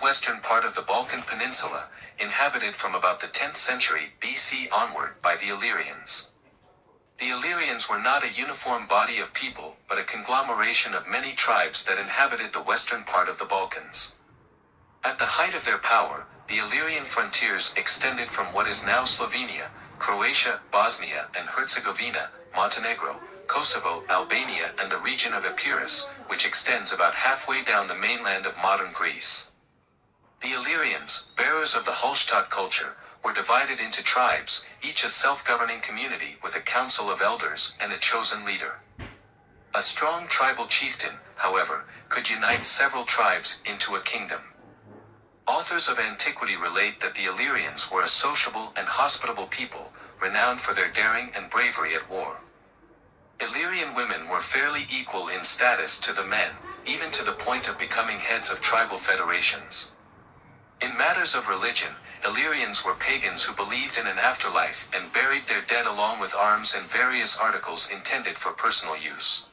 southwestern part of the Balkan Peninsula, inhabited from about the 10th century BC onward by the Illyrians. The Illyrians were not a uniform body of people, but a conglomeration of many tribes that inhabited the western part of the Balkans. At the height of their power, the Illyrian frontiers extended from what is now Slovenia, Croatia, Bosnia and Herzegovina, Montenegro, Kosovo, Albania and the region of Epirus, which extends about halfway down the mainland of modern Greece. The Illyrians, bearers of the Hallstatt culture, were divided into tribes, each a self-governing community with a council of elders and a chosen leader. A strong tribal chieftain, however, could unite several tribes into a kingdom. Authors of antiquity relate that the Illyrians were a sociable and hospitable people, renowned for their daring and bravery at war. Illyrian women were fairly equal in status to the men, even to the point of becoming heads of tribal federations. In matters of religion, Illyrians were pagans who believed in an afterlife and buried their dead along with arms and various articles intended for personal use.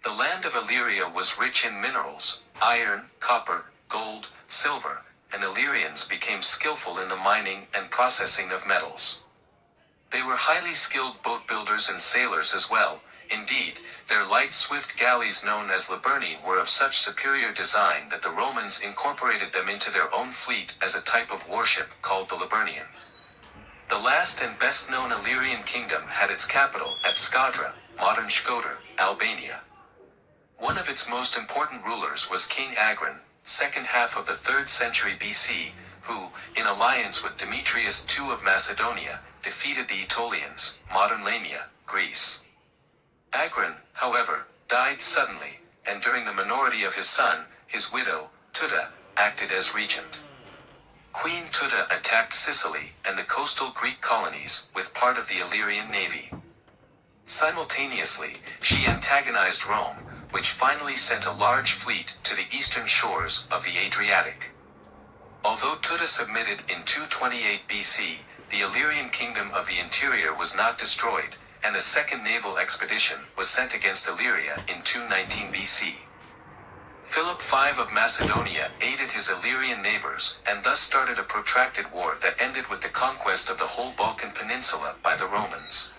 The land of Illyria was rich in minerals, iron, copper, gold, silver, and Illyrians became skillful in the mining and processing of metals. They were highly skilled boat builders and sailors as well. Indeed, their light swift galleys known as Liburni were of such superior design that the Romans incorporated them into their own fleet as a type of warship called the Liburnian. The last and best known Illyrian kingdom had its capital at Skadra, modern Shkodër, Albania. One of its most important rulers was King Agron, second half of the 3rd century BC, who, in alliance with Demetrius II of Macedonia, defeated the Aetolians, modern Lamia, Greece. Agron, however, died suddenly, and during the minority of his son, his widow, Tuda, acted as regent. Queen Tuda attacked Sicily and the coastal Greek colonies with part of the Illyrian navy. Simultaneously, she antagonized Rome, which finally sent a large fleet to the eastern shores of the Adriatic. Although Tuda submitted in 228 BC, the Illyrian kingdom of the interior was not destroyed, and a second naval expedition was sent against Illyria in 219 BC. Philip V of Macedonia aided his Illyrian neighbors, and thus started a protracted war that ended with the conquest of the whole Balkan Peninsula by the Romans.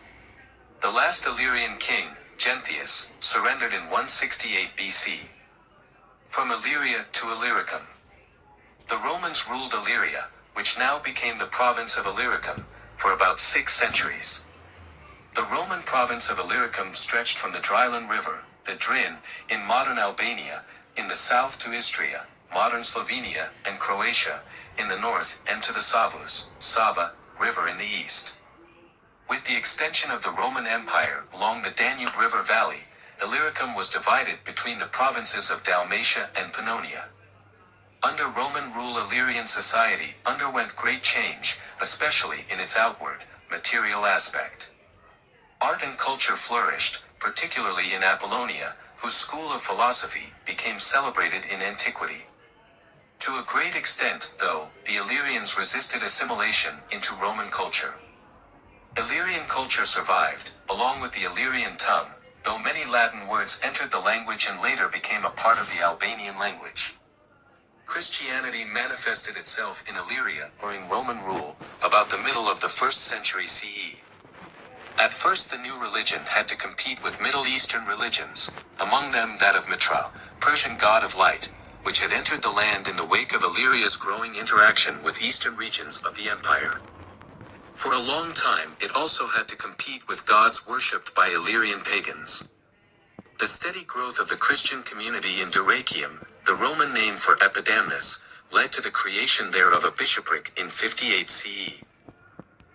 The last Illyrian king, Genthius, surrendered in 168 BC. From Illyria to Illyricum. The Romans ruled Illyria, which now became the province of Illyricum, for about 6 centuries. The Roman province of Illyricum stretched from the Drylan River, the Drin, in modern Albania, in the south to Istria, modern Slovenia, and Croatia, in the north, and to the Sava River in the east. With the extension of the Roman Empire along the Danube River Valley, Illyricum was divided between the provinces of Dalmatia and Pannonia. Under Roman rule, Illyrian society underwent great change, especially in its outward, material aspect. Art and culture flourished, particularly in Apollonia, whose school of philosophy became celebrated in antiquity. To a great extent, though, the Illyrians resisted assimilation into Roman culture. Illyrian culture survived, along with the Illyrian tongue, though many Latin words entered the language and later became a part of the Albanian language. Christianity manifested itself in Illyria during Roman rule, about the middle of the 1st century CE. At first the new religion had to compete with Middle Eastern religions, among them that of Mitra, Persian god of light, which had entered the land in the wake of Illyria's growing interaction with eastern regions of the empire. For a long time it also had to compete with gods worshipped by Illyrian pagans. The steady growth of the Christian community in Dyrrhachium, the Roman name for Epidamnus, led to the creation there of a bishopric in 58 CE.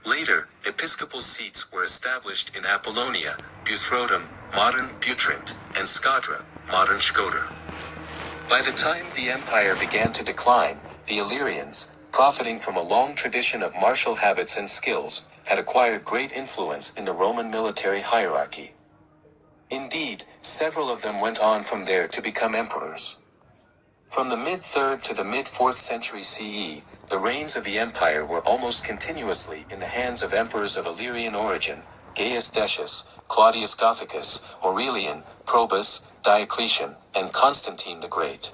Later, episcopal seats were established in Apollonia, Buthrotum, modern Butrint, and Skadra, modern Shkodër. By the time the empire began to decline, the Illyrians, profiting from a long tradition of martial habits and skills, had acquired great influence in the Roman military hierarchy. Indeed, several of them went on from there to become emperors. From the mid-3rd to the mid-4th century CE, the reigns of the empire were almost continuously in the hands of emperors of Illyrian origin: Gaius Decius, Claudius Gothicus, Aurelian, Probus, Diocletian, and Constantine the Great.